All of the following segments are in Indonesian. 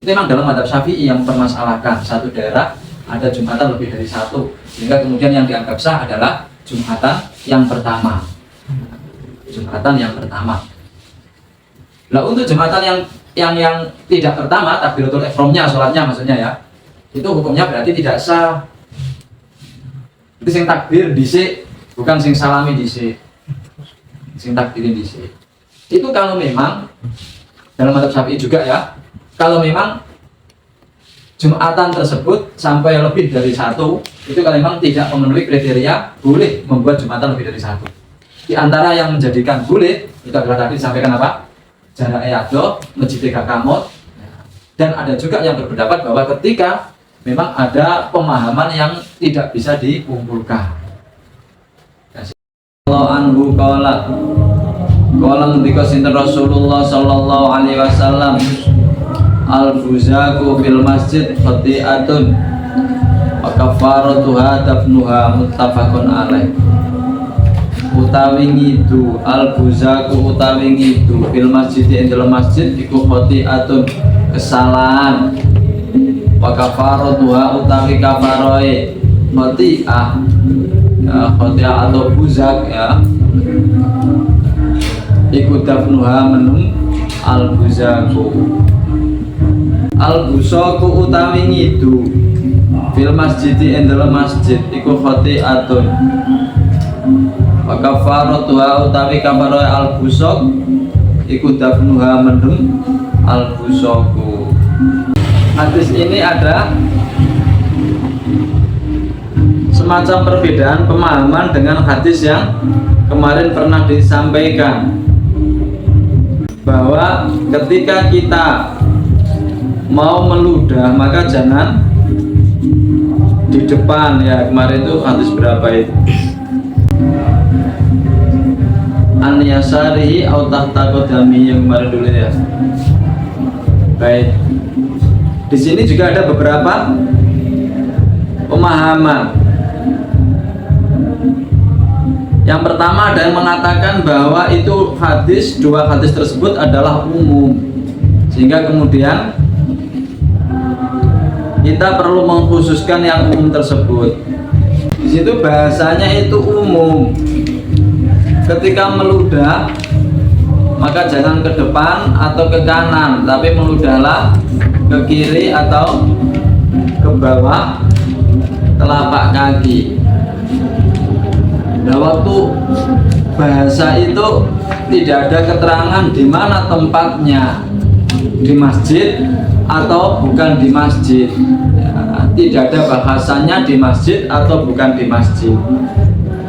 Itu memang dalam madzhab Syafi'i yang mempermasalahkan satu daerah ada Jumatan lebih dari satu, sehingga kemudian yang dianggap sah adalah Jumatan yang pertama. Jumatan yang pertama. Nah, untuk Jumatan yang tidak pertama, takbiratul ihramnya, sholatnya maksudnya ya, itu hukumnya berarti tidak sah. Itu sing takbir dhisik, bukan sing salami dhisik. Sing takbirin dhisik. Itu kalau memang dalam madzhab Syafi'i juga ya, kalau memang Jumatan tersebut sampai lebih dari satu, itu kalau memang tidak memenuhi kriteria boleh membuat Jumatan lebih dari satu. Di antara yang menjadikan boleh itu adalah tadi disampaikan apa? Jarak ado, masjid kamot. Dan ada juga yang berpendapat bahwa ketika memang ada pemahaman yang tidak bisa dikumpulkan. Allah anhu qala ngendika sinten Rasulullah sallallahu alaihi wasallam, al-buzaku fil masjid khati'atun wa kafaratuha dafnuha, muttafaqun alaih. Utawi ngidu al-buzaku utawi ngidu fil masjid ing dalam masjid iku khati'atun, kesalahan. Wa kafaratuha utawi kafaroe khati'ah, khati'ah atau buzak ya, iku dafnuha menung al-buzaku. Al-busaku utawi ngidu fil masjidi ing dalam masjid iku khati'atun, wa kafaratuha utawi kafarahe al-busak iku dafnuha mendem al-busaku. Hadis ini ada semacam perbedaan pemahaman dengan hadis yang kemarin pernah disampaikan, bahwa ketika kita mau meludah maka jangan di depan ya. Kemarin itu hadis berapa itu? An yasarihi au tahta qadami, yang kemarin dulu ya. Baik. Di sini juga ada beberapa pemahaman. Yang pertama ada yang mengatakan bahwa itu dua hadis tersebut adalah umum, sehingga kemudian kita perlu mengkhususkan yang umum tersebut. Di situ bahasanya itu umum. Ketika meludah maka jangan ke depan atau ke kanan, tapi meludahlah ke kiri atau ke bawah telapak kaki. Nah, waktu bahasa itu tidak ada keterangan di mana tempatnya, di masjid atau bukan di masjid ya, tidak ada bahasanya di masjid atau bukan di masjid.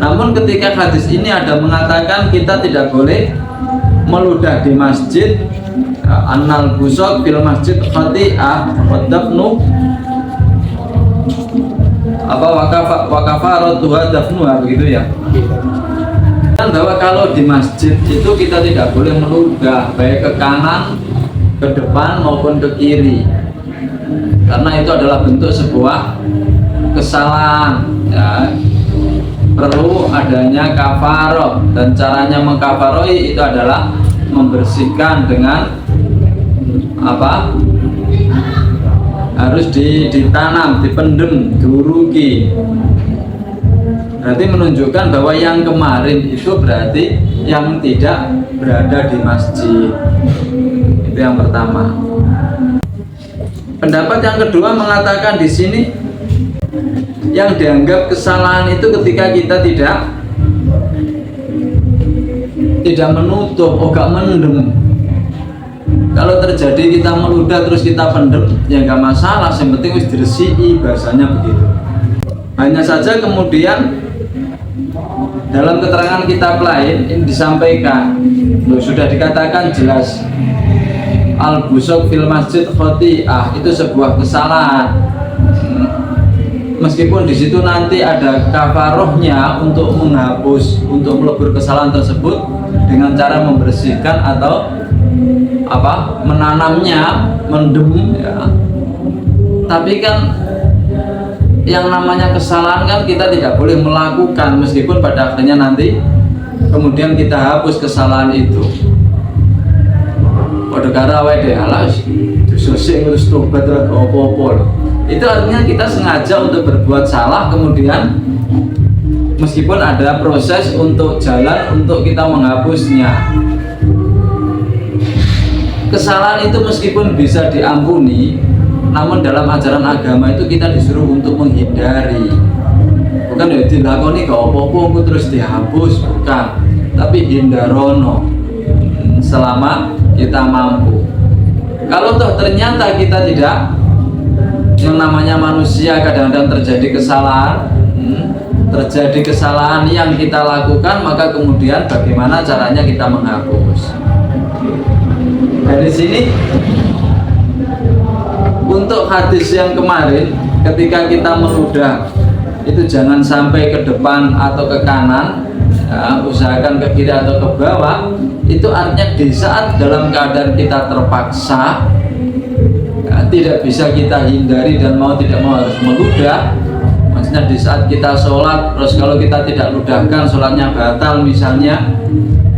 Namun ketika hadis ini ada mengatakan kita tidak boleh meludah di masjid, annal busok fil masjid khati'ah wadafnu apa wakafaratuha dafnuha, begitu ya. Dan bahwa kalau di masjid itu kita tidak boleh meludah baik ke kanan, ke depan maupun ke kiri, karena itu adalah bentuk sebuah kesalahan ya. Perlu adanya kafaroh, dan caranya mengkafaroi itu adalah membersihkan dengan apa? Harus ditanam, dipendem, diuruki. Berarti menunjukkan bahwa yang kemarin itu berarti yang tidak berada di masjid. Itu yang pertama. Pendapat yang kedua mengatakan di sini yang dianggap kesalahan itu ketika kita tidak menutup, gak mendem. Kalau terjadi kita meludah terus kita pendem, ya nggak masalah, yang penting wis diresihi, bahasanya begitu. Hanya saja kemudian dalam keterangan kitab lain ini disampaikan, sudah dikatakan jelas al-busuk fil masjid khati'ah, itu sebuah kesalahan. Meskipun di situ nanti ada kafarohnya untuk menghapus, untuk melebur kesalahan tersebut dengan cara membersihkan atau apa, menanamnya, mendem ya. Tapi kan yang namanya kesalahan kan kita tidak boleh melakukan, meskipun pada akhirnya nanti kemudian kita hapus kesalahan itu. Waduh kara wae deh alas sosok terus tobat apa-apa. Itu artinya kita sengaja untuk berbuat salah, kemudian meskipun ada proses untuk jalan untuk kita menghapusnya. Kesalahan itu meskipun bisa diampuni, namun dalam ajaran agama itu kita disuruh untuk menghindari. Bukan ya dilakoni gak apa-apa terus dihapus, bukan, tapi hindarono selama kita mampu. Kalau toh ternyata kita tidak, yang namanya manusia kadang-kadang terjadi kesalahan yang kita lakukan, maka kemudian bagaimana caranya kita menghapus. Dari sini untuk hadis yang kemarin, ketika kita meludah itu jangan sampai ke depan atau ke kanan, ya, usahakan ke kiri atau ke bawah. Itu artinya di saat dalam keadaan kita terpaksa, ya, tidak bisa kita hindari dan mau tidak mau harus meludah. Maksudnya di saat kita sholat, terus kalau kita tidak ludahkan sholatnya batal misalnya,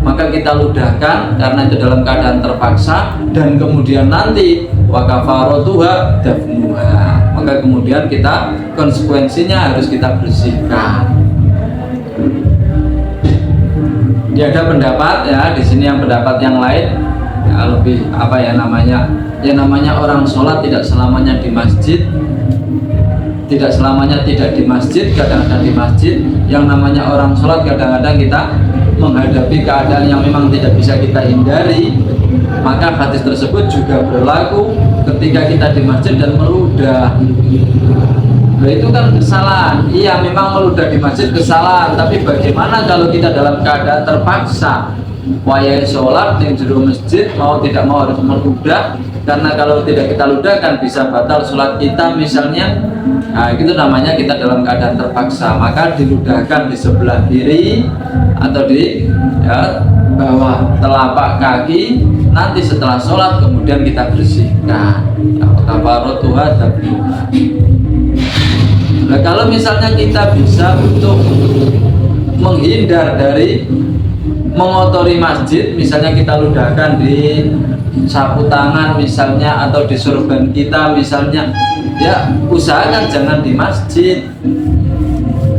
maka kita ludahkan karena itu dalam keadaan terpaksa, dan kemudian nanti wa kafaratuha dafnuha, maka kemudian kita konsekuensinya harus kita bersihkan. Ya, ada pendapat ya di sini, yang pendapat yang lain ya lebih apa ya namanya orang sholat tidak selamanya di masjid, tidak selamanya tidak di masjid, kadang-kadang di masjid. Yang namanya orang sholat kadang-kadang kita menghadapi keadaan yang memang tidak bisa kita hindari, maka hadis tersebut juga berlaku ketika kita di masjid dan meludah. Nah, itu kan kesalahan. Iya, memang meludah di masjid kesalahan, tapi bagaimana kalau kita dalam keadaan terpaksa wayai sholat di jero masjid, mau tidak mau harus meludah, karena kalau tidak kita ludahkan bisa batal sholat kita misalnya. Nah, itu namanya kita dalam keadaan terpaksa, maka diludahkan di sebelah kiri atau di bawah telapak kaki. Nanti setelah sholat kemudian kita bersihkan. Kafaratuha dafnuha. Nah, kalau misalnya kita bisa untuk menghindar dari mengotori masjid, misalnya kita ludahkan di sapu tangan misalnya, atau di sorban kita misalnya, ya usahakan jangan di masjid,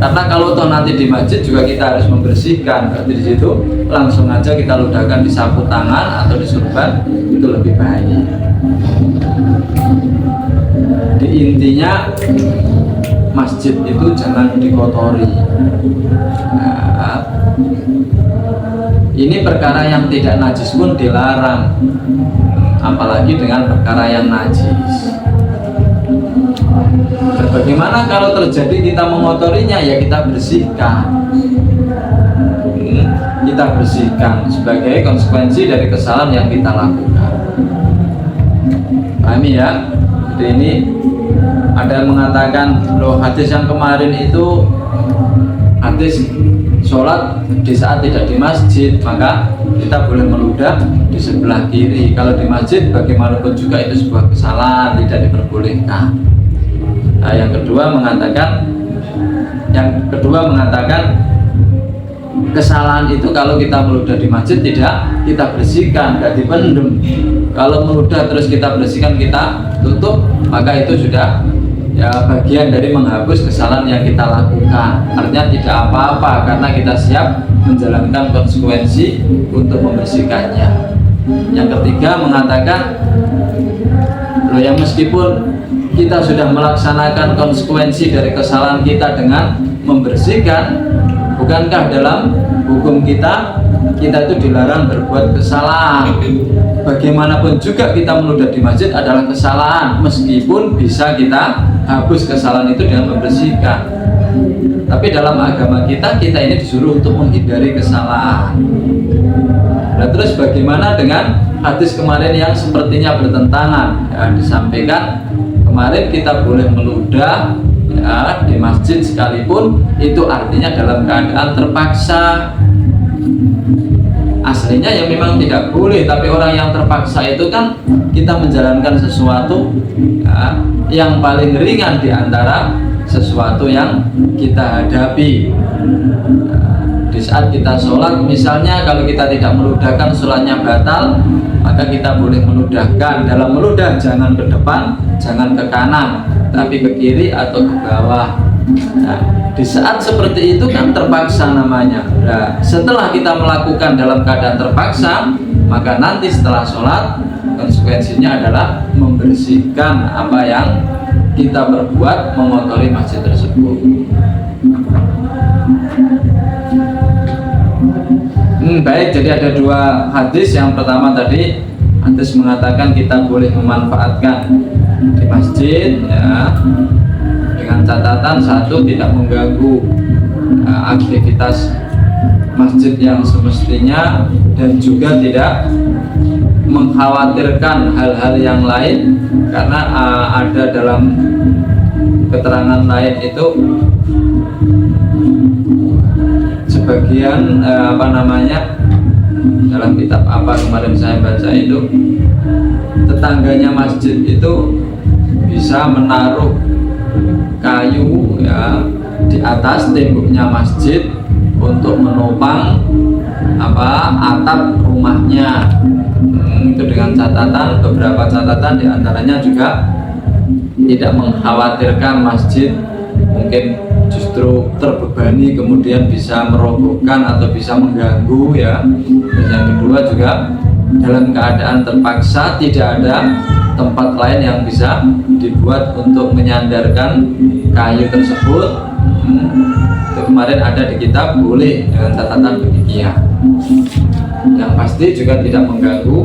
karena kalau toh nanti di masjid juga kita harus membersihkan. Berarti di situ langsung aja kita ludahkan di sapu tangan atau di sorban, itu lebih baik. Di intinya masjid itu jangan dikotori. Nah, ini perkara yang tidak najis pun dilarang, apalagi dengan perkara yang najis. Dan bagaimana kalau terjadi kita mengotorinya? Ya kita bersihkan. Kita bersihkan sebagai konsekuensi dari kesalahan yang kita lakukan. Pahami ya? Jadi ini ada yang mengatakan, loh hadis yang kemarin itu hadis sholat di saat tidak di masjid, maka kita boleh meludah di sebelah kiri. Kalau di masjid bagaimanapun juga itu sebuah kesalahan, tidak diperbolehkan. Nah, yang kedua mengatakan kesalahan itu kalau kita meludah di masjid tidak kita bersihkan, tidak dipendem. Kalau meludah terus kita bersihkan, kita tutup, maka itu sudah ya bagian dari menghapus kesalahan yang kita lakukan. Artinya tidak apa-apa karena kita siap menjalankan konsekuensi untuk membersihkannya. Yang ketiga mengatakan, loh ya meskipun kita sudah melaksanakan konsekuensi dari kesalahan kita dengan membersihkan, bukankah dalam hukum kita itu dilarang berbuat kesalahan? Bagaimanapun juga kita meludah di masjid adalah kesalahan, meskipun bisa kita hapus kesalahan itu dengan membersihkan. Tapi dalam agama kita ini disuruh untuk menghindari kesalahan. Nah, terus bagaimana dengan hadis kemarin yang sepertinya bertentangan? Ya, disampaikan kemarin kita boleh meludah ya, di masjid sekalipun itu artinya dalam keadaan terpaksa. Aslinya ya memang tidak boleh, tapi orang yang terpaksa itu kan kita menjalankan sesuatu ya, yang paling ringan di antara sesuatu yang kita hadapi. di saat kita sholat, misalnya kalau kita tidak meludahkan sholatnya batal, maka kita boleh meludahkan. Dalam meludah jangan ke depan, jangan ke kanan, tapi ke kiri atau ke bawah. Nah, di saat seperti itu kan terpaksa namanya. Nah, setelah kita melakukan dalam keadaan terpaksa, maka nanti setelah sholat konsekuensinya adalah membersihkan apa yang kita berbuat mengotori masjid tersebut. Baik, jadi ada dua hadis. Yang pertama tadi hadis mengatakan kita boleh memanfaatkan di masjid ya, dengan catatan satu, tidak mengganggu aktivitas masjid yang semestinya, dan juga tidak mengkhawatirkan hal-hal yang lain, karena ada dalam keterangan lain itu sebagian dalam kitab apa kemarin saya baca itu, tetangganya masjid itu bisa menaruh kayu ya di atas temboknya masjid untuk menopang atap rumahnya. Itu dengan catatan, beberapa catatan diantaranya juga tidak mengkhawatirkan masjid mungkin justru terbebani kemudian bisa merobohkan atau bisa mengganggu ya. Dan yang kedua juga dalam keadaan terpaksa, tidak ada tempat lain yang bisa dibuat untuk menyandarkan kayu tersebut. Itu kemarin ada di kitab, boleh dengan catatan demikian. Yang pasti juga tidak mengganggu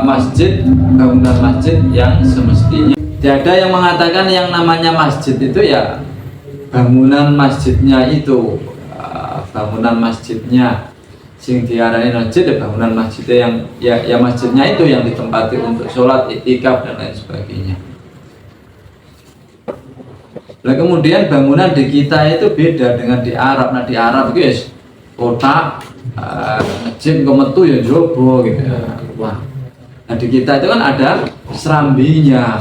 masjid, bangunan masjid yang semestinya. Tidak ada yang mengatakan yang namanya masjid itu ya bangunan masjidnya itu, bangunan masjidnya sing diarani masjid ya bangunan masjidnya yang ya masjidnya itu yang ditempati untuk sholat, iktikaf dan lain sebagainya. Nah kemudian bangunan di kita itu beda dengan di Arab. Nah di Arab guys kotak masjid kometu ya jobo gitu ya. Wah. Nah di kita itu kan ada serambinya,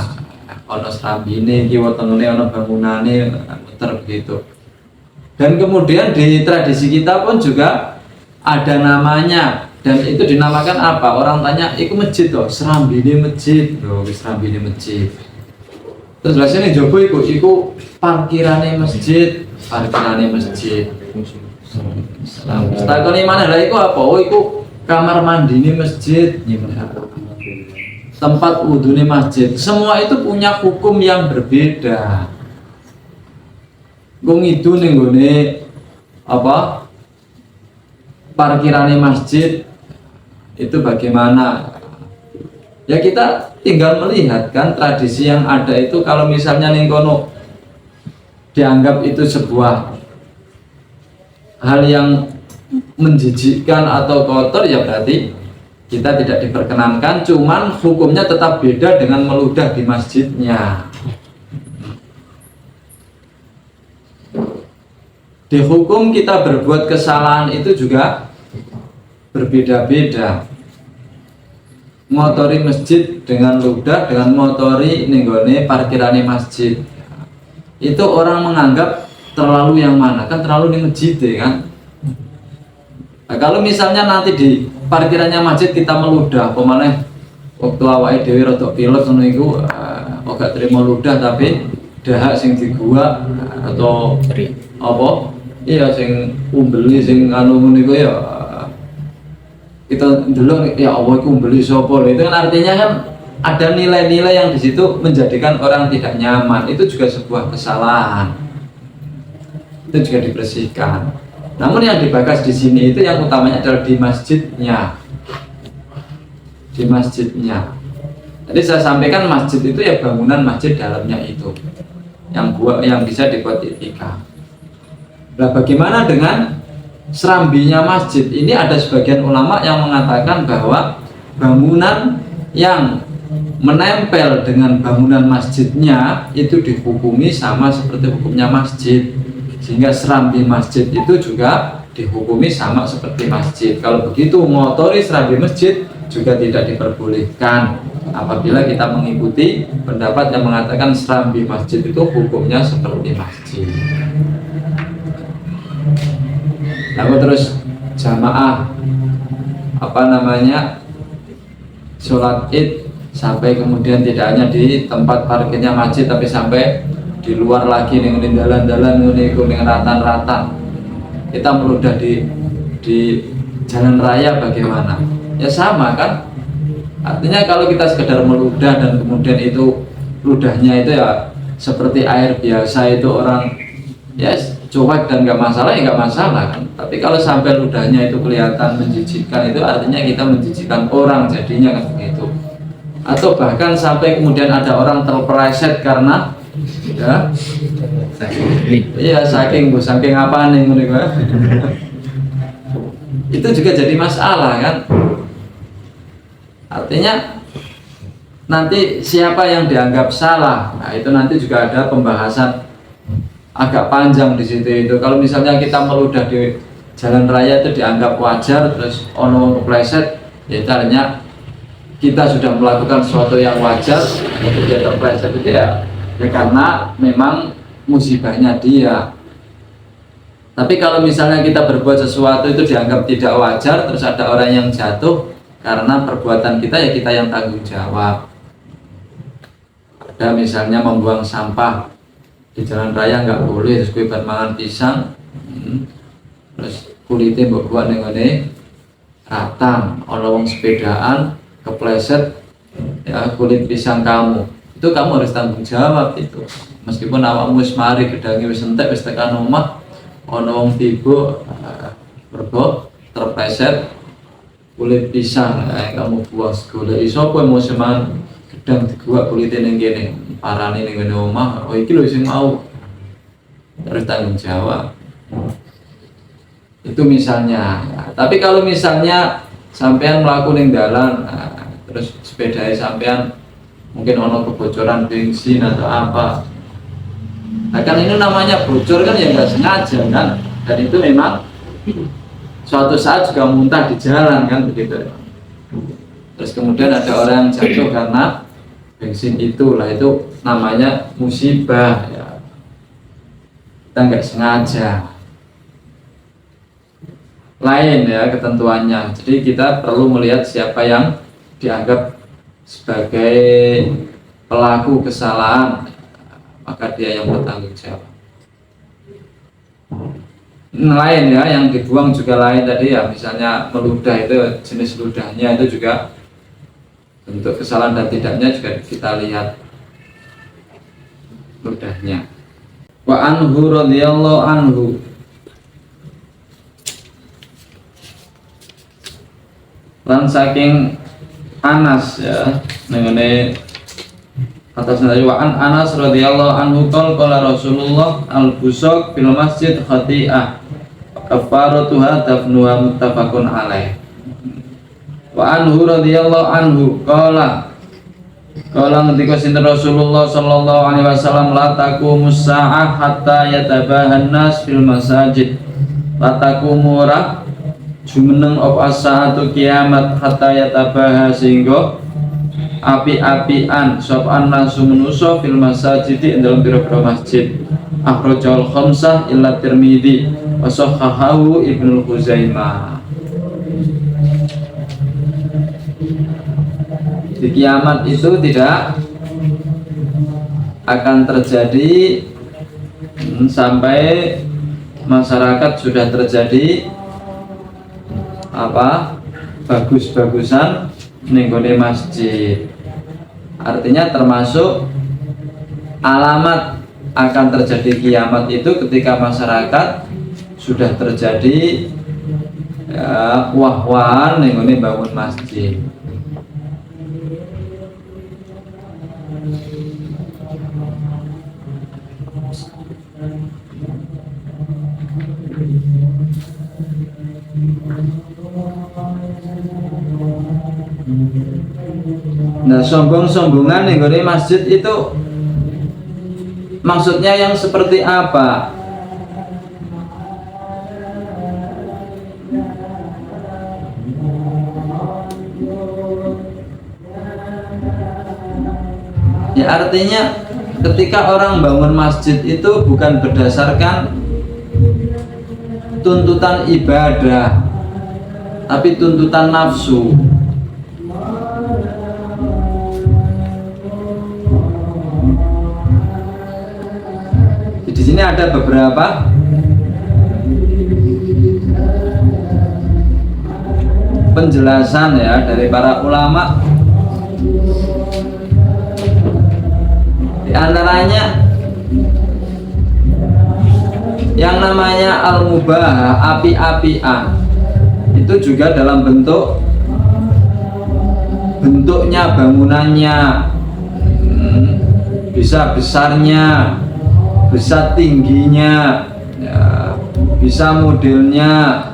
ono serambine kiwa tengene ono bangunane muter begitu. Dan kemudian di tradisi kita pun juga ada namanya, dan itu dinamakan apa? Orang tanya, "Iku masjid toh, serambine masjid." Loh, serambine masjid. Terus rasanya jopo iku parkirane masjid, parkirane masjid. Takone mana lah iku apa? Oh iku kamar mandine masjid, tempat wudune masjid. Semua itu punya hukum yang berbeda. Gong itu ning gone parkirane masjid itu bagaimana? Ya kita tinggal melihat kan tradisi yang ada itu. Kalau misalnya ning kono dianggap itu sebuah hal yang menjijikkan atau kotor, ya berarti kita tidak diperkenankan. Cuman hukumnya tetap beda dengan meludah di masjidnya. Di hukum kita berbuat kesalahan itu juga berbeda-beda. Ngotori masjid dengan ludah, dengan ngotori nenggone parkirane masjid, itu orang menganggap terlalu yang mana? Kan terlalu di masjid ya kan. Nah, kalau misalnya nanti di parkirannya masjid kita meludah, pemane waktu awake dhewe rada pilek ngono iku ora terima ludah tapi dahak sing digua atau apa? Iya sing umbeli sing anu ngono iku ya kita ndelok ya Allah iku umbeli sapa lho. Itu kan artinya kan ada nilai-nilai yang di situ menjadikan orang tidak nyaman. Itu juga sebuah kesalahan. Itu juga dibersihkan. Namun yang dibahas di sini itu yang utamanya adalah di masjidnya. Di masjidnya. Tadi saya sampaikan masjid itu ya bangunan masjid dalamnya itu. Yang bisa dibuat iktikaf. Nah, bagaimana dengan serambinya masjid? Ini ada sebagian ulama yang mengatakan bahwa bangunan yang menempel dengan bangunan masjidnya itu dihukumi sama seperti hukumnya masjid. Sehingga serambi masjid itu juga dihukumi sama seperti masjid. Kalau begitu ngotori serambi masjid juga tidak diperbolehkan apabila kita mengikuti pendapat yang mengatakan serambi masjid itu hukumnya seperti masjid. Aku terus jamaah sholat id sampai kemudian tidak hanya di tempat parkirnya masjid tapi sampai di luar lagi nih dalan-dalan ning ratan-ratan. Kita meludah di jalan raya bagaimana? Ya sama kan? Artinya kalau kita sekedar meludah dan kemudian itu ludahnya itu ya seperti air biasa, itu orang ya cuek dan nggak masalah, ya nggak masalah kan. Tapi kalau sampai ludahnya itu kelihatan menjijikkan, itu artinya kita menjijikkan orang jadinya kan begitu. Atau bahkan sampai kemudian ada orang terpeleset karena ya iya saking apa nih itu juga jadi masalah kan. Artinya nanti siapa yang dianggap salah, nah itu nanti juga ada pembahasan agak panjang di situ. Itu kalau misalnya kita meludah di jalan raya itu dianggap wajar, terus ono kepleset, ya caranya kita sudah melakukan sesuatu yang wajar, untuk dia terpleset itu ya karena memang musibahnya dia. Tapi kalau misalnya kita berbuat sesuatu itu dianggap tidak wajar, terus ada orang yang jatuh karena perbuatan kita, ya kita yang tanggung jawab. Ada misalnya membuang sampah di jalan raya nggak boleh, terus gue mangan pisang, terus kulitnya buat ngene ratang, ono wong sepedaan kepleset ya kulit pisang kamu, itu kamu harus tanggung jawab itu. Meskipun awakmu wis mari gedange wis entek wis tekan omah, ono wong tiba mergo terpleset kulit pisang, kamu buang segala isopo mau seman gedang digua kulitnya ning kene parane ning ngene omah, oh iki lho sing mau, harus tanggung jawab. Itu misalnya ya. Tapi kalau misalnya sampean mlaku ning dalan, terus sepedanya sampean mungkin ono kebocoran bensin atau apa, nah kan ini namanya bocor kan, ya nggak sengaja kan, dan itu memang suatu saat juga muntah di jalan kan begitu. Terus kemudian ada orang yang jatuh karena bensin itulah, itu namanya musibah ya, kita nggak sengaja. Lain ya ketentuannya, jadi kita perlu melihat siapa yang dianggap sebagai pelaku kesalahan, maka dia yang bertanggung jawab. Lain ya, yang dibuang juga lain tadi ya, misalnya meludah itu jenis ludahnya itu juga bentuk kesalahan dan tidaknya juga kita lihat ludahnya. Wa anhu radhiyallahu anhu, lan saking Anas ya mengenai atas dari Wa'an Anas radhiyallahu anhu qala Rasulullah al-busaq fil masjid khati'ah kafaratuha dafnuha muttafaqun alaih. Wa anhu radhiyallahu anhu qala ngendika sinten Rasulullah sallallahu alaihi wasallam, la taqumus sa'ah hatta yatabahan nas fil masajid, la taqumu jumeneng op as-saatu kiamat hatta yatabaha, sehingga api-apian sop an-nasu manusa fil masajid ing dalam pira-pira masjid. Akhrajal khamsah illa Tirmidzi wa sahahahu Ibnu Khuzaimah. Di kiamat itu tidak akan terjadi sampai masyarakat sudah terjadi bagus-bagusan nenggone masjid. Artinya termasuk alamat akan terjadi kiamat itu ketika masyarakat sudah terjadi ya, wah-wahan nenggone bangun masjid. Nah, sombong-sombongan nih di masjid itu maksudnya yang seperti apa? Ya artinya ketika orang bangun masjid itu bukan berdasarkan tuntutan ibadah, tapi tuntutan nafsu. Di sini ada beberapa penjelasan ya dari para ulama. Di antaranya yang namanya al-mubah, api-apian, itu juga dalam bentuknya, bangunannya, bisa besarnya, bisa tingginya, ya, bisa modelnya.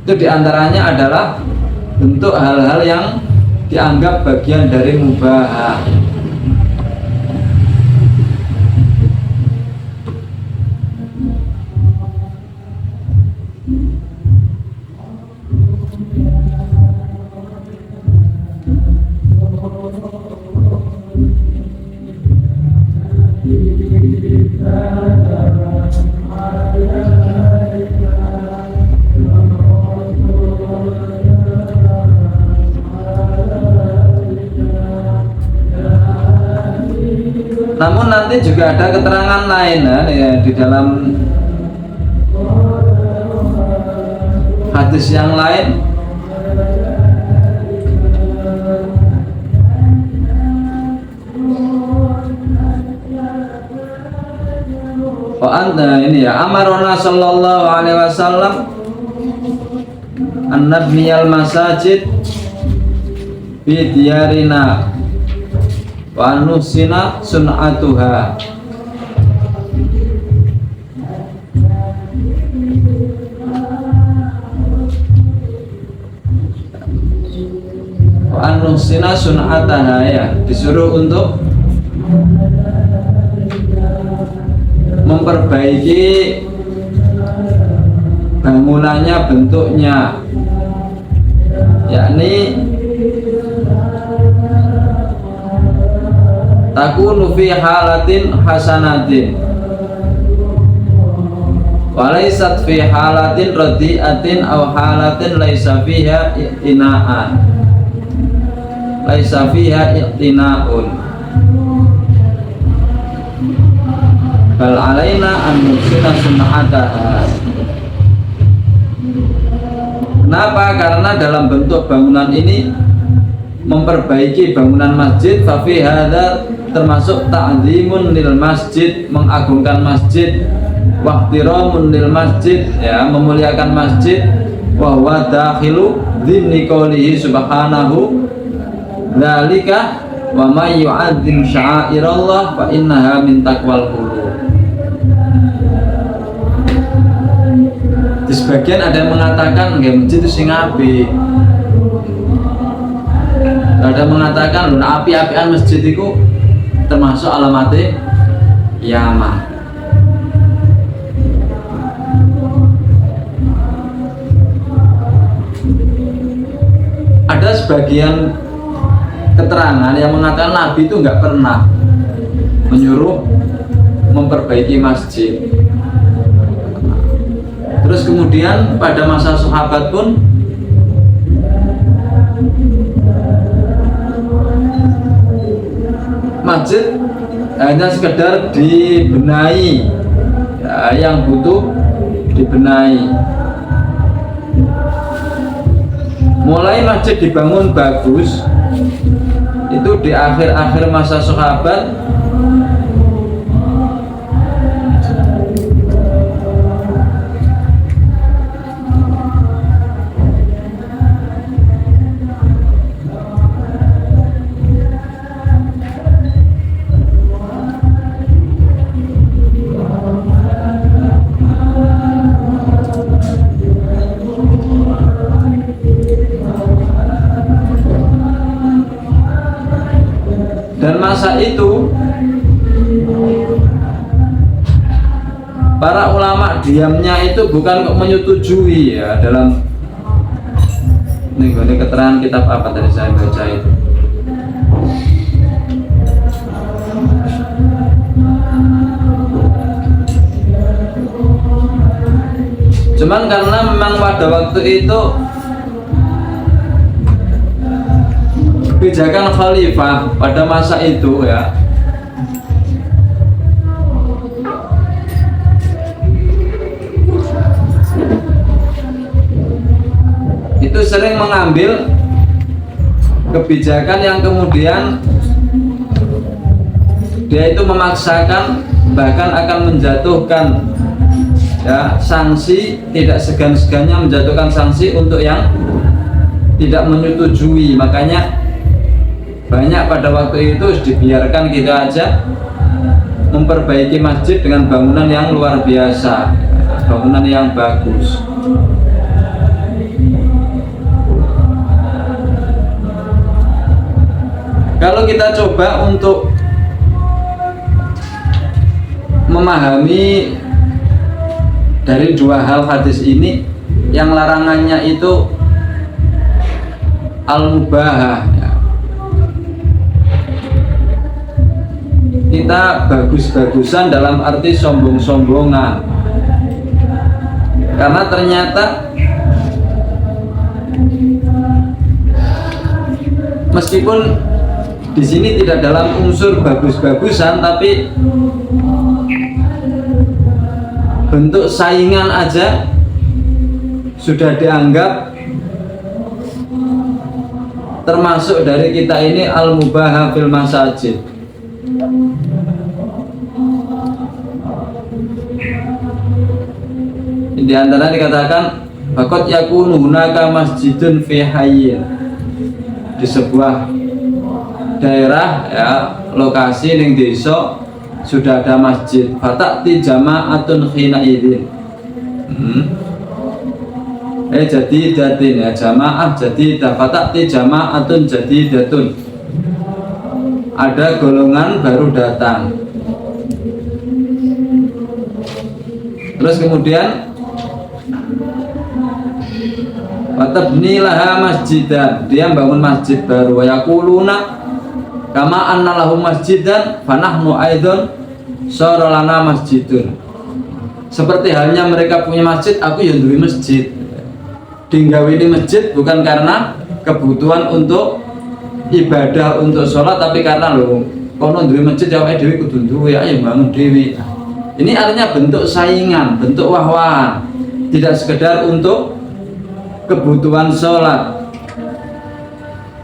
Itu diantaranya adalah bentuk hal-hal yang dianggap bagian dari mubah. Namun nanti juga ada keterangan lain ya, di dalam hadis yang lain. Ini ya, amarona sallallahu alaihi wasallam an nabniyal masajid bi diyarina wa nusina sun'atuha. Wa nusina sun'ataha, ya, disuruh untuk memperbaiki bangunannya, bentuknya, yakni takunu fi halatin hasanatin walaysat fi halatin radiatin aw halatin laisa fiha i'tinaan, laisa fiha i'tinaun, bal alaina an nusina sunnataha. Kenapa? Karena dalam bentuk bangunan ini memperbaiki bangunan masjid, fa fi hadza termasuk ta'zimun lil masjid, mengagungkan masjid, wa ihtiramun lil masjid, ya, memuliakan masjid, wa huwa dakhilu dhimni qoulihi subhanahu dzalika wa may yu'azzim sya'airallah fa innaha min taqwal qulub. Di sebagian ada yang mengatakan nggih masjid itu sing apik. Ada mengatakan lho api-apian masjid itu termasuk alamatnya kiamat. Ada sebagian keterangan yang mengatakan Nabi itu nggak pernah menyuruh memperbaiki masjid. Terus kemudian pada masa sahabat pun masjid hanya sekedar dibenahi, ya, yang butuh dibenahi. Mulai masjid dibangun bagus itu di akhir-akhir masa sahabat. Dan masa itu para ulama diamnya itu bukan menyetujui, ya, dalam ini keterangan kitab apa tadi saya baca itu. Cuman karena memang pada waktu itu kebijakan khalifah pada masa itu ya, itu sering mengambil kebijakan yang kemudian dia itu memaksakan, bahkan akan menjatuhkan ya sanksi, tidak segan-segannya menjatuhkan sanksi untuk yang tidak menyetujui. Makanya banyak pada waktu itu dibiarkan gitu aja memperbaiki masjid dengan bangunan yang luar biasa, bangunan yang bagus. Kalau kita coba untuk memahami dari dua hal hadis ini, yang larangannya itu al-mubahah ya. Kita bagus-bagusan dalam arti sombong-sombongan, karena ternyata meskipun di sini tidak dalam unsur bagus-bagusan, tapi bentuk saingan aja sudah dianggap termasuk dari kita ini al-mubahah fil masajid. Di antara dikatakan faqad yakunu hunaka masjidun fi hayyin, di sebuah daerah ya, lokasi ning desa sudah ada masjid, fatati jama'atun khina idin. Jadi datin ya, jamaah jadi fatati jama'atun jadi datun, ada golongan baru datang. Terus kemudian fatabni laha masjidan, dia bangun masjid baru. Wa yaquluna kama anna lahum masjidan fanahnu aidon saralana masjidun. Seperti halnya mereka punya masjid, aku yang duwe masjid. Dinggawe ini masjid bukan karena kebutuhan untuk ibadah, untuk sholat, tapi karena lo kono duwe masjid ya dhewe kudu duwe, ayo bangun dhewe. Ini artinya bentuk saingan, bentuk wah-wahan, tidak sekedar untuk kebutuhan sholat.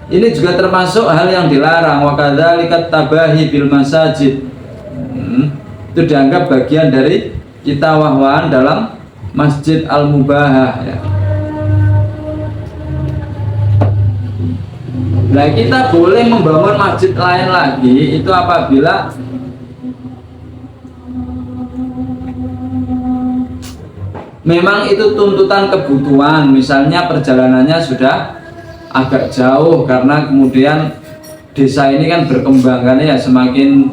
Ini juga termasuk hal yang dilarang. Wa kadzalikat tabahi bil masajid. Itu dianggap bagian dari kita wah-wahan dalam masjid al-mubahah ya. Nah, kita boleh membangun masjid lain lagi itu apabila memang itu tuntutan kebutuhan. Misalnya perjalanannya sudah agak jauh karena kemudian desa ini kan berkembang kan ya, semakin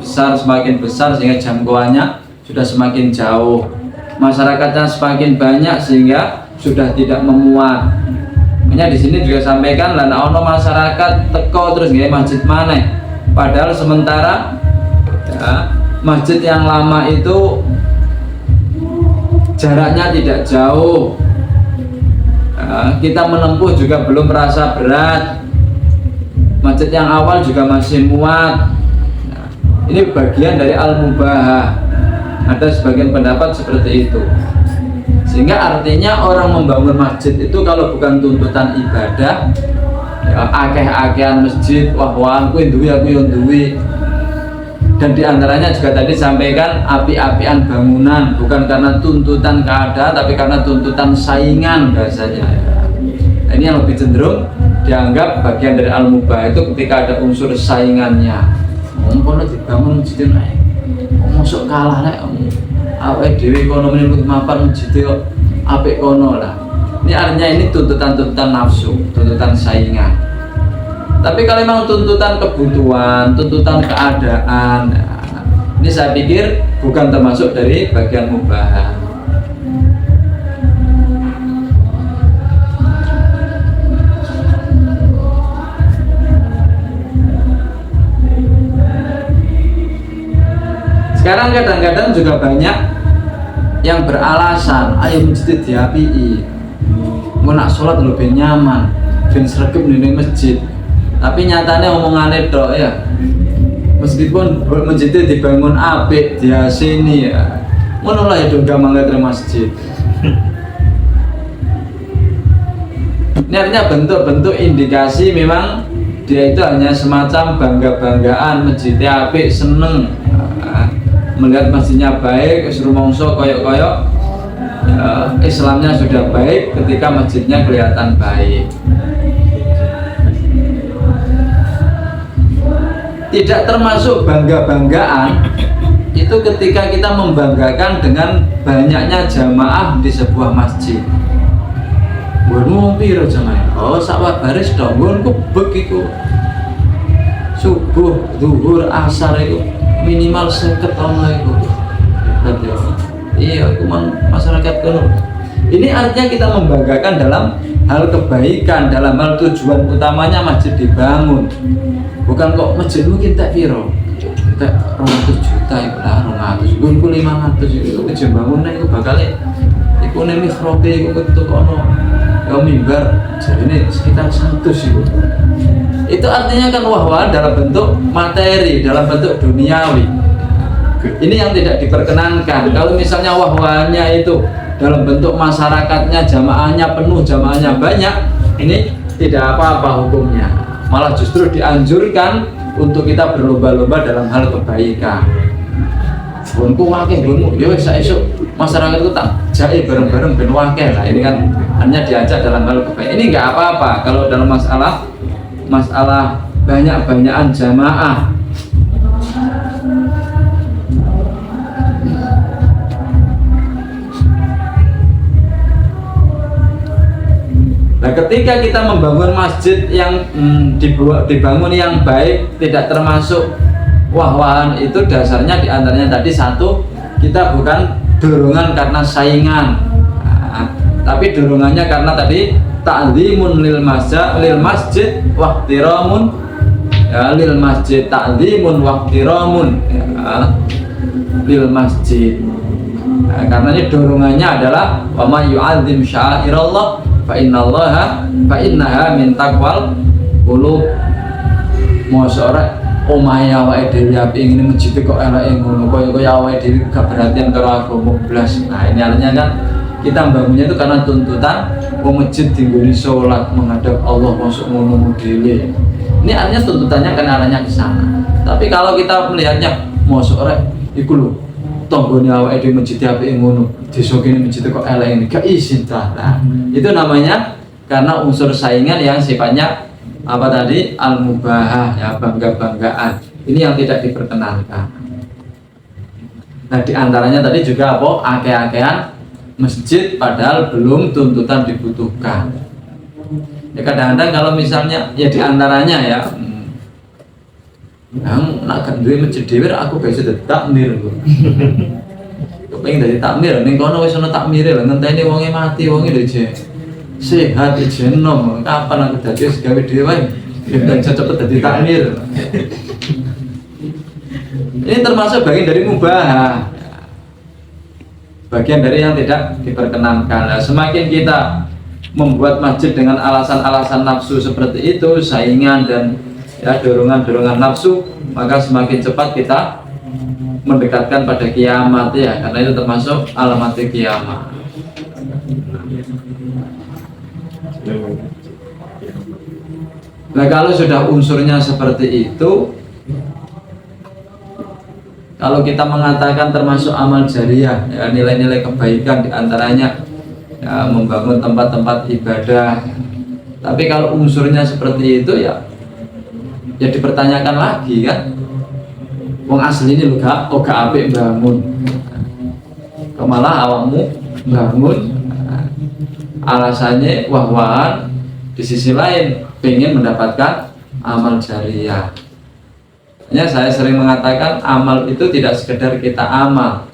besar sehingga jangkauannya sudah semakin jauh, masyarakatnya semakin banyak sehingga sudah tidak memuat. Makanya di sini juga sampaikan lan ono masyarakat teko terus nggih masjid maneh, padahal sementara ya, masjid yang lama itu jaraknya tidak jauh. Kita menempuh juga belum merasa berat. Masjid yang awal juga masih muat. Ini bagian dari al-mubahah. Ada sebagian pendapat seperti itu. Sehingga artinya orang membangun masjid itu kalau bukan tuntutan ibadah, ya, akeh-akehan masjid, wah-wah, aku yang duwe. Dan diantaranya juga tadi sampaikan api-apian bangunan, bukan karena tuntutan keadaan, tapi karena tuntutan saingan bahasanya. Ini yang lebih cenderung dianggap bagian dari al-mubah itu ketika ada unsur saingannya. Kono dibangun masjid naik, masuk kalah nek, awake dhewe kono menurut mapan masjid kok apik kono lah. Ini artinya ini tuntutan nafsu, tuntutan saingan. Tapi kalau memang tuntutan kebutuhan, tuntutan keadaan, ini saya pikir bukan termasuk dari bagian mubahah. Sekarang kadang-kadang juga banyak yang beralasan ayo masjid diapii, engko nak sholat lebih nyaman, ben sregep ning masjid. Tapi nyatanya omongannya tok ya. Meskipun masjidnya dibangun apik, diasini ya. Ngono lah itu gampang ke masjid. Ini artinya bentuk-bentuk indikasi memang dia itu hanya semacam bangga-banggaan masjidnya apik, seneng melihat masjidnya baik, rumongso koyok-koyok Islamnya sudah baik ketika masjidnya kelihatan baik. Tidak termasuk bangga-banggaan itu ketika kita membanggakan dengan banyaknya jamaah di sebuah masjid. Buatmu piro jamaah? Oh, sawah baris dong. Buatku begitu. Subuh, zuhur, asar itu minimal 50 tahun itu. Iya, aku masyarakat kuno. Ini artinya kita membanggakan dalam hal kebaikan, dalam hal tujuan utamanya masjid dibangun. Bukan kok masjid mungkin tak piro. Tak 200 juta itu lah, 200, gue 500 itu kerja bangunan itu bakal itu nih mikrobe itu ketuk ono ya mimbar jadi ini sekitar 100 itu artinya kan wah-wah dalam bentuk materi, dalam bentuk duniawi. Ini yang tidak diperkenankan. Kalau misalnya wah-wahnya itu dalam bentuk masyarakatnya, jamaahnya penuh, jamaahnya banyak, ini tidak apa-apa hukumnya, malah justru dianjurkan untuk kita berlomba-lomba dalam hal kebaikan. Bunku wakil bunku, yo saya esok masyarakat itu tak jahit bareng-bareng ben wakil. Nah ini kan hanya diajak dalam hal kebaikan. Ini nggak apa-apa kalau dalam masalah banyak-banyakan jamaah. Nah, ketika kita membangun masjid yang dibangun yang baik, tidak termasuk wah-wahan, itu dasarnya diantaranya tadi satu, kita bukan dorongan karena saingan, tapi dorongannya karena tadi ta'zimun lil masjid waqtiramun ya, lil masjid ta'zimun waqtiramun ya, lil masjid. Nah, karena ini dorongannya adalah wa may yu'azzim sya'airallah fa innaha min taqwal qulub. Mosok ora omahe awake dhewe apik ngene masjid kok eleke ngono kaya awake dhewe gak perhatian karo agama blas. Nah ini artinya kan kita membangunnya itu karena tuntutan masjid dinggone sholat menghadap Allah masuk ngono dhewe. Ini artinya tuntutannya kan arahnya ke sana. Tapi kalau kita melihatnya mosok ora iku lho tanggane awake dhewe masjid apik ngono, desa kene masjid kok eleke gak izin ta. Nah, itu namanya karena unsur saingan yang sifatnya apa tadi al-mubahah ya, bangga-banggaan. Ini yang tidak diperkenankan. Nah, diantaranya tadi juga apa? Ake-akean masjid padahal belum tuntutan dibutuhkan. Ya kadang-kadang kalau misalnya ya diantaranya ya yang nak duwe masjid dhewe aku gak iso dadi takmir lho. Kepengin dadi takmir ning kono wis ana takmire lho, ngenteni wonge mati, wonge lho je. Sehat je nom, kapan aku dadi wis gawe dhewe wae. Ben cepet dadi takmir. Ini termasuk bagian dari mubahah. Bagian dari yang tidak diperkenankan. Nah, semakin kita membuat masjid dengan alasan-alasan nafsu seperti itu, saingan dan ya dorongan-dorongan nafsu, maka semakin cepat kita mendekatkan pada kiamat ya, karena itu termasuk alamat kiamat. Nah kalau sudah unsurnya seperti itu, kalau kita mengatakan termasuk amal jariah ya, nilai-nilai kebaikan diantaranya ya, membangun tempat-tempat ibadah. Tapi kalau unsurnya seperti itu ya dipertanyakan lagi kan, wong asli ini lho gak apik bangun, malah awakmu bangun alasannya wah-wahan, di sisi lain pengen mendapatkan amal jariah. Hanya saya sering mengatakan amal itu tidak sekedar kita amal,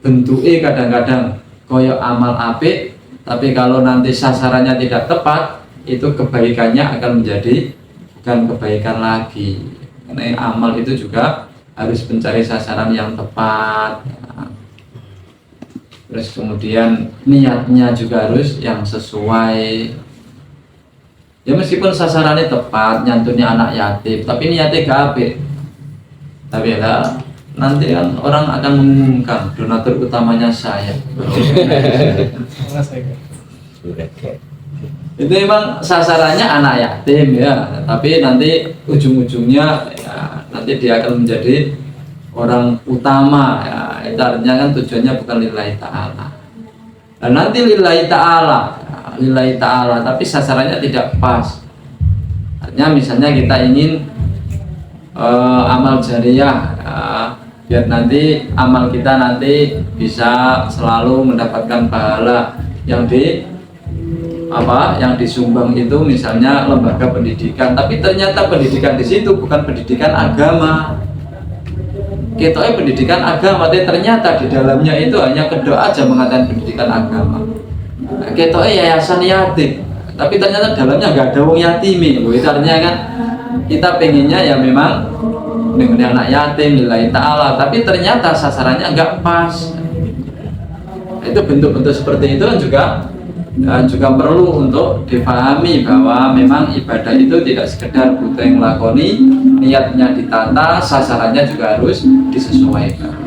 bentuknya kadang-kadang koyo amal apik, tapi kalau nanti sasarannya tidak tepat, itu kebaikannya akan menjadi bukan kebaikan lagi. Karena amal itu juga harus mencari sasaran yang tepat. Terus kemudian niatnya juga harus yang sesuai. Ya meskipun sasarannya tepat, nyantunnya anak yatim, tapi niatnya gak apik. Tapi ya nanti kan orang akan mengumumkan donatur utamanya saya. Itu memang sasarannya anak yatim ya, tapi nanti ujung-ujungnya ya, nanti dia akan menjadi orang utama ya. Itu artinya kan tujuannya bukan lillahi ta'ala. Dan nanti lillahi ta'ala ya, lillahi ta'ala, tapi sasarannya tidak pas. Artinya misalnya kita ingin amal jariyah ya, biar nanti amal kita nanti bisa selalu mendapatkan pahala yang yang disumbang itu misalnya lembaga pendidikan, tapi ternyata pendidikan di situ bukan pendidikan agama. Kita pendidikan agama, tapi ternyata di dalamnya itu hanya kedua aja mengatakan pendidikan agama. Kita yayasan yatim, tapi ternyata dalamnya nggak ada wong yatimi. Itu artinya kan kita pengennya ya memang dengan anak yatim lillahi ta'ala, tapi ternyata sasarannya nggak pas. Itu bentuk-bentuk seperti itu juga perlu untuk difahami bahwa memang ibadah itu tidak sekedar butuh yang lakoni, niatnya ditata, sasarannya juga harus disesuaikan.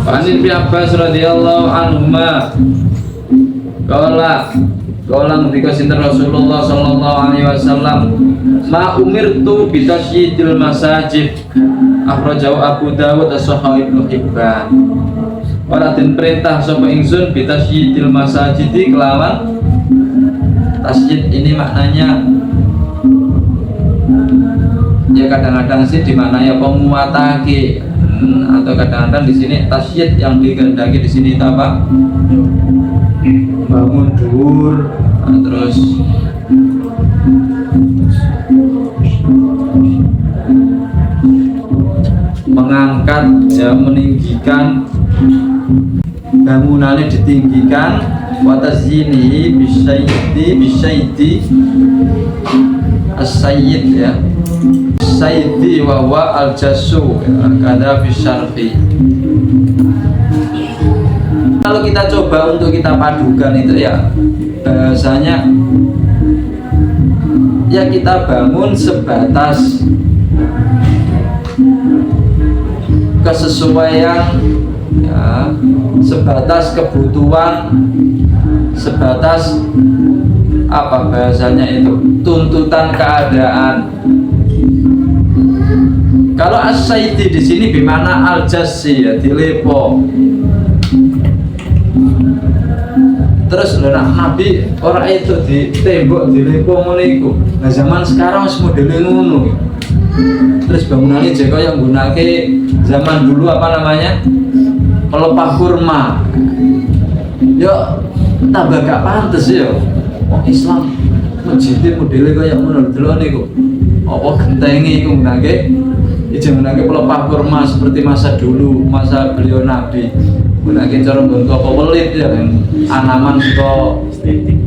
An Ibnu Abbas radhiyallahu anhuma qala ngendika sinten Rasulullah sallallahu alaihi wasallam, ma umirtu bi tasyyidil masajid, akhrajahu Abu Dawud as-Sahih Ibnu Hibban. Ora den perintah sapa ingsun bi tasyyidil masajid kelawan tasydid ini maknanya ya kadang-kadang sih dimaknai penguatake, atau kadang-kadang di sini tasydid yang dikehendaki di sini itu apa? Bangun dhuwur, terus mengangkat ya, meninggikan bangunannya, ditinggikan, watazini bisaidi as-sayyid ya, sayyidi wa huwa al-jassu kada bisyarfi. Kalau kita coba untuk kita padukan itu ya bahasanya ya kita bangun sebatas kesesuaian ya, sebatas kebutuhan, sebatas apa bahasanya itu tuntutan keadaan. Kalau as-sayyidi di sini bimana al-jassi ya, dilepo. Terus lho Nabi orang itu di tembok dilepo ngono iku. Nah zaman sekarang wis modele ngono. Terus bangunannya jeka yang gunake zaman dulu apa namanya? Pelepah kurma. Yo tambah gak pantes ya. Oh Islam masjidnya modele kaya ngono delok niku. Apa gentenge iku gunake? Iki gunake pelepah kurma seperti masa dulu, masa beliau Nabi. Gunake cara bentuk apa welit ya, anaman saka estetik.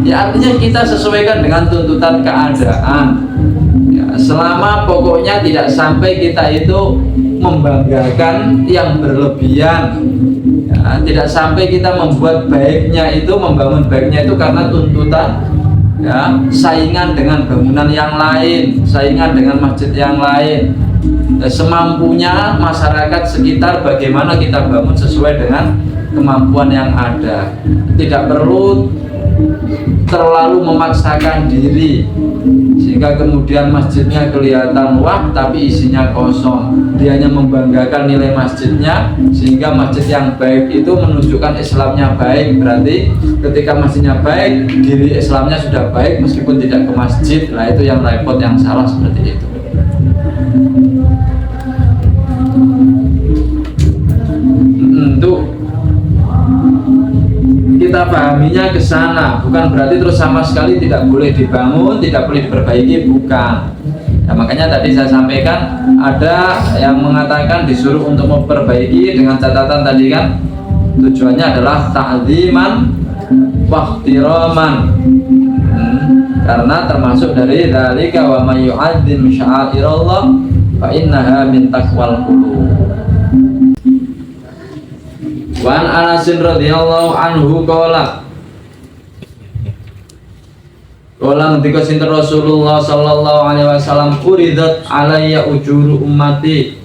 Ya artinya kita sesuaikan dengan tuntutan keadaan ya, selama pokoknya tidak sampai kita itu membanggakan yang berlebihan ya, tidak sampai kita membuat baiknya itu, membangun baiknya itu karena tuntutan ya, saingan dengan bangunan yang lain, saingan dengan masjid yang lain ya, semampunya masyarakat sekitar bagaimana kita bangun sesuai dengan kemampuan yang ada, tidak perlu terlalu memaksakan diri sehingga kemudian masjidnya kelihatan wah tapi isinya kosong. Dia hanya membanggakan nilai masjidnya sehingga masjid yang baik itu menunjukkan Islamnya baik. Berarti ketika masjidnya baik, diri Islamnya sudah baik meskipun tidak ke masjid. Nah itu yang repot, yang salah seperti itu. Untuk kita pahaminya ke sana, bukan berarti terus sama sekali tidak boleh dibangun, tidak boleh diperbaiki, bukan. Ya, makanya tadi saya sampaikan ada yang mengatakan disuruh untuk memperbaiki dengan catatan tadi kan tujuannya adalah ta'ziman wa ihtiraman. karena termasuk dari dzalika wa may yu'azzim sya'airallah fa innaha min taqwal qulub. Wa an Anas radhiyallahu anhu qala ngendika sinten Rasulullah sallallahu alaihi wasallam, uridat alayya ujuru ummati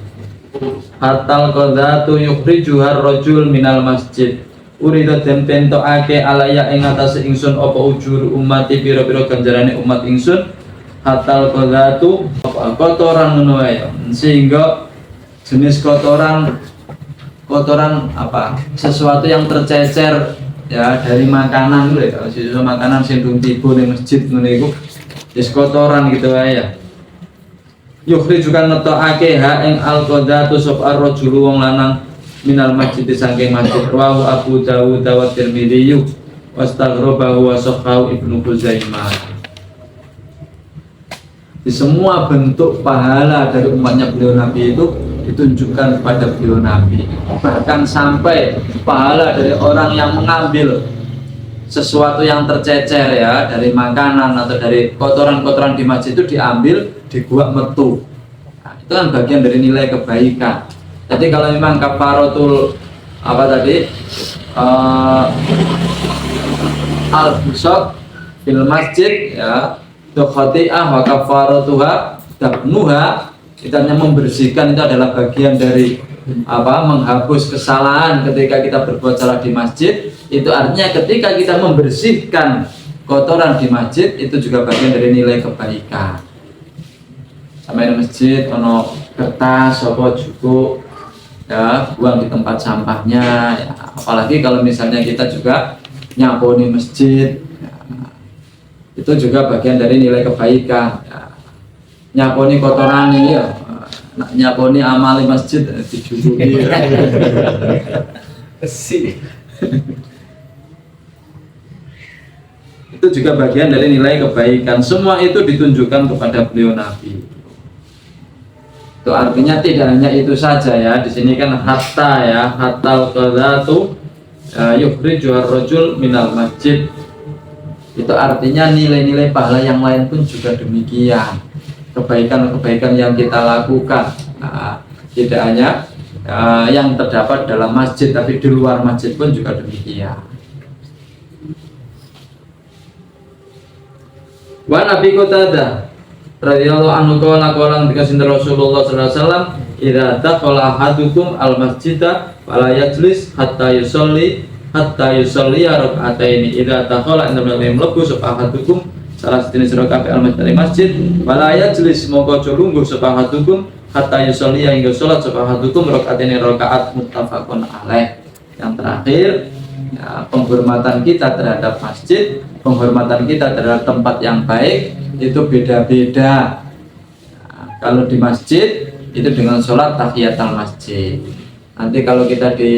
hatal qadatu yukhrijuhar rajul minal masjid. Uridat den pentokake alayya ing atase ingsun apa ujuru ummati, pira-pira ganjarane umat ingsun, hatal qadatu kotoran ngono wae, sehingga jenis kotoran apa, sesuatu yang tercecer ya dari makanan lho ya, sisa makanan sing durung tiba ning masjid ngene iku wis kotoran gitu wae ya. Yukhrijukan netokake ha ing al-qadatu sab ar-rajulu wong lanang minal masjid saking masjid. Rawahu Abu Dawud wa Tirmidzi wastaghrabahu wa sahhahu Ibnu Khuzaimah. Di semua bentuk pahala dari umatnya beliau Nabi itu ditunjukkan kepada beliau Nabi, bahkan sampai pahala dari orang yang mengambil sesuatu yang tercecer ya dari makanan atau dari kotoran-kotoran di masjid itu diambil dibuat metu. Nah, itu kan bagian dari nilai kebaikan. Jadi kalau memang kafaratul apa tadi al-busaq fil masjid ya khati'ah wa kafaratuha dabnuha, itu hanya membersihkan, itu adalah bagian dari apa, menghapus kesalahan ketika kita berbuat salah di masjid. Itu artinya ketika kita membersihkan kotoran di masjid itu juga bagian dari nilai kebaikan. Sampai di masjid ono kertas apa cukup ya buang di tempat sampahnya ya. Apalagi kalau misalnya kita juga nyaponi masjid ya, itu juga bagian dari nilai kebaikan ya. Nyaponi kotoran ini ya, nyaponi amali masjid dijujuki itu juga bagian dari nilai kebaikan. Semua itu ditunjukkan kepada beliau Nabi. Itu artinya tidak hanya itu saja ya. Di sini kan hatta ya, hatal qadatu yukhrijuhar rajul minal masjid. Itu artinya nilai-nilai pahala yang lain pun juga demikian. Kebaikan-kebaikan yang kita lakukan tidak hanya yang terdapat dalam masjid, tapi di luar masjid pun juga demikian. Wa Nabi Qatadah radhiyallahu anhu qala dikasih Rasulullah sallallahu alaihi wasallam, idza dakhala ahadukum al-masjida fala yajlis hatta yusolli raka'ataini. Idza dakhala inda mlebu sapa ahadukum salah sejenis rakaat al-masjid wala yajlis moko lungguh sapa ahadukum hatta yusolli hingga salat sapa ahadukum rakaataini rakaat, muttafaqun alaih. Yang terakhir ya, penghormatan kita terhadap masjid, penghormatan kita terhadap tempat yang baik itu beda-beda. Nah, kalau di masjid itu dengan sholat tahiyatul masjid. Nanti kalau kita di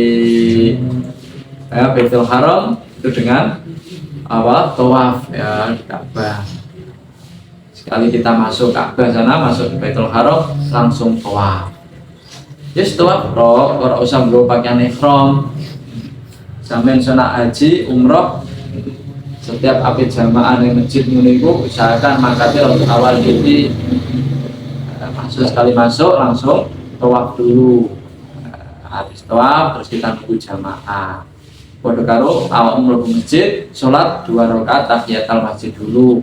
Baitul Haram itu dengan apa, tawaf ya di Ka'bah. Sekali kita masuk Ka'bah sana, masuk di Baitul Haram langsung tawaf. Yes, tawaf ora usah nggo pakaian ihram. Sampai sana haji, umroh, setiap api jamaah di masjid niku usahakan mangkatnya untuk awal jadi masuk, sekali masuk langsung tawaf dulu. Habis tawaf terus kita nunggu jamaah. Padha karo awak mlebu masjid, sholat 2 rakaat tahiyatul masjid dulu.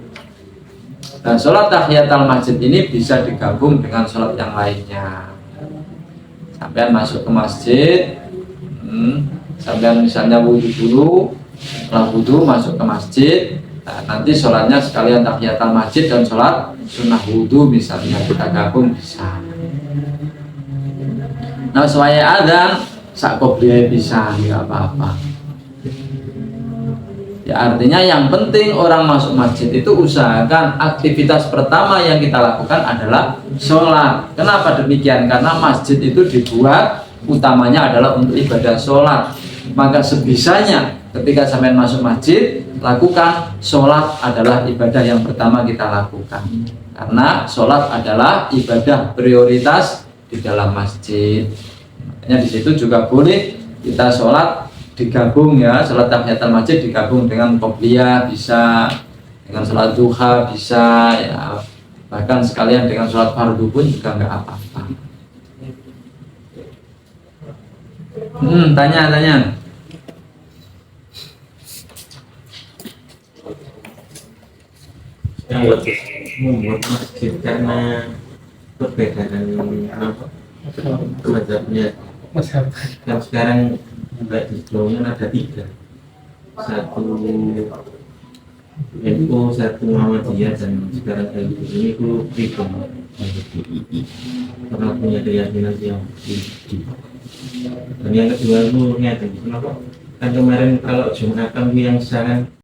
Dan sholat tahiyatul masjid ini bisa digabung dengan sholat yang lainnya. Sampai masuk ke masjid, sampai misalnya wudhu dulu, setelah wudhu masuk ke masjid, nah, nanti sholatnya sekalian tahiyatul masjid dan sholat sunnah wudhu misalnya kita gabung bisa. Nah supaya adzan sak qobliyah bisa, nggak apa-apa. Ya artinya yang penting orang masuk masjid itu usahakan aktivitas pertama yang kita lakukan adalah sholat. Kenapa demikian? Karena masjid itu dibuat utamanya adalah untuk ibadah sholat. Maka sebisanya ketika sampai masuk masjid, lakukan sholat adalah ibadah yang pertama kita lakukan. Karena sholat adalah ibadah prioritas di dalam masjid. Makanya di situ juga boleh kita sholat digabung ya, sholat tahiyatul masjid digabung dengan qobliyah bisa, dengan sholat duha bisa ya, bahkan sekalian dengan sholat fardu pun juga nggak apa-apa. Tanya. Membuat masjid karena perbedaan apa mazhabnya. Kan sekarang nggak di Jogja ada 3, satu NU, satu Muhammadiyah, dan sekarang ini itu Tribun karena punya keyakinan yang tinggi. Dan yang kedua itu kenapa kan kemarin kalau Jumatan yang sangat